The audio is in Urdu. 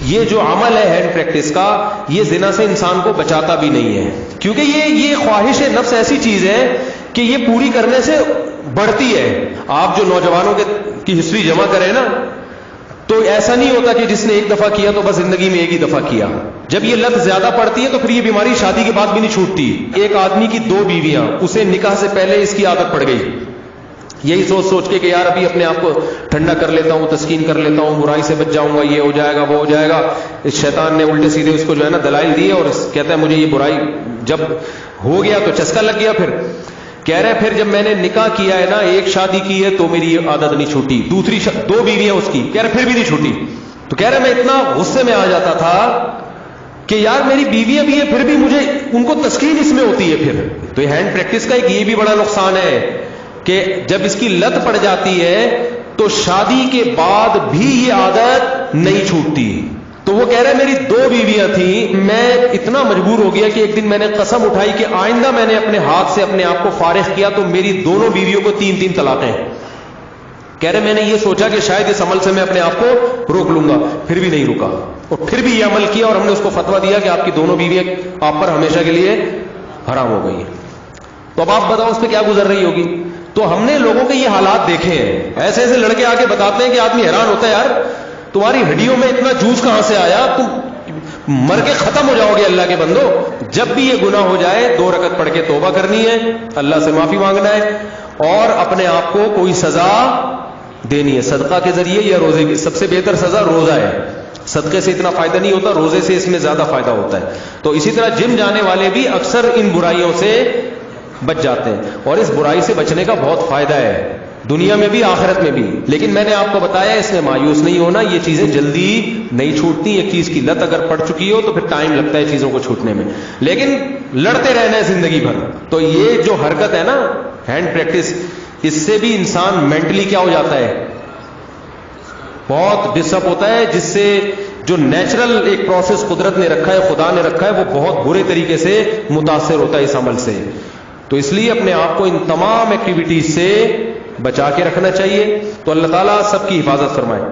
یہ جو عمل ہے ہینڈ پریکٹس کا، یہ زنا سے انسان کو بچاتا بھی نہیں ہے، کیونکہ یہ خواہش نفس ایسی چیز ہے کہ یہ پوری کرنے سے بڑھتی ہے. آپ جو نوجوانوں کی ہسٹری جمع کریں نا، تو ایسا نہیں ہوتا کہ جس نے ایک دفعہ کیا تو بس زندگی میں ایک ہی دفعہ کیا. جب یہ لت زیادہ پڑتی ہے تو پھر یہ بیماری شادی کے بعد بھی نہیں چھوٹتی. ایک آدمی کی 2 بیویاں، اسے نکاح سے پہلے اس کی عادت پڑ گئی، یہی سوچ سوچ کے کہ یار ابھی اپنے آپ کو ٹھنڈا کر لیتا ہوں، تسکین کر لیتا ہوں، برائی سے بچ جاؤں گا، یہ ہو جائے گا وہ ہو جائے گا. اس شیطان نے الٹے سیدھے اس کو جو ہے نا دلائل دیے، اور کہتا ہے مجھے یہ برائی جب ہو گیا تو چسکا لگ گیا. پھر کہہ رہے پھر جب میں نے نکاح کیا ہے نا، ایک شادی کی ہے تو میری یہ عادت نہیں چھوٹی. دوسری 2 بیویاں اس کی، کہہ رہے پھر بھی نہیں چھوٹی. تو کہہ رہے میں اتنا غصے میں آ جاتا تھا کہ یار میری بیویاں بھی ہے پھر بھی مجھے ان کو تسکین اس میں ہوتی ہے. پھر تو یہ ہینڈ پریکٹس کا ایک یہ بھی بڑا نقصان ہے کہ جب اس کی لت پڑ جاتی ہے تو شادی کے بعد بھی یہ عادت نہیں چھوٹتی. تو وہ کہہ رہے میری 2 بیویاں تھیں، میں اتنا مجبور ہو گیا کہ ایک دن میں نے قسم اٹھائی کہ آئندہ میں نے اپنے ہاتھ سے اپنے آپ کو فارغ کیا تو میری دونوں بیویوں کو 3 طلاقیں. کہہ رہے میں نے یہ سوچا کہ شاید اس عمل سے میں اپنے آپ کو روک لوں گا، پھر بھی نہیں رکا، اور پھر بھی یہ عمل کیا، اور ہم نے اس کو فتویٰ دیا کہ آپ کی دونوں بیویاں آپ پر ہمیشہ کے لیے حرام ہو گئی ہیں. تو اب آپ بتاؤ اس پہ کیا گزر رہی ہوگی. تو ہم نے لوگوں کے یہ حالات دیکھے ہیں. ایسے ایسے لڑکے آ کے بتاتے ہیں کہ آدمی حیران ہوتا ہے، یار تمہاری ہڈیوں میں اتنا جوس کہاں سے آیا، تم مر کے ختم ہو جاؤ گے. اللہ کے بندو، جب بھی یہ گناہ ہو جائے 2 رکعت پڑھ کے توبہ کرنی ہے، اللہ سے معافی مانگنا ہے، اور اپنے آپ کو کوئی سزا دینی ہے صدقہ کے ذریعے یا روزے کی. سب سے بہتر سزا روزہ ہے. صدقے سے اتنا فائدہ نہیں ہوتا، روزے سے اس میں زیادہ فائدہ ہوتا ہے. تو اسی طرح جم جانے والے بھی اکثر ان برائیوں سے بچ جاتے ہیں، اور اس برائی سے بچنے کا بہت فائدہ ہے دنیا میں بھی آخرت میں بھی. لیکن میں نے آپ کو بتایا اس میں مایوس نہیں ہونا، یہ چیزیں جلدی نہیں چھوٹتی. ایک چیز کی لت اگر پڑ چکی ہو تو پھر ٹائم لگتا ہے چیزوں کو چھوٹنے میں، لیکن لڑتے رہنا ہے زندگی بھر. تو یہ جو حرکت ہے نا ہینڈ پریکٹس، اس سے بھی انسان مینٹلی کیا ہو جاتا ہے، بہت ڈسٹرب ہوتا ہے، جس سے جو نیچرل ایک پروسیس قدرت نے رکھا ہے، خدا نے رکھا ہے، وہ بہت برے طریقے سے متاثر ہوتا ہے اس عمل سے. تو اس لیے اپنے آپ کو ان تمام ایکٹیویٹیز سے بچا کے رکھنا چاہیے. تو اللہ تعالیٰ سب کی حفاظت فرمائے.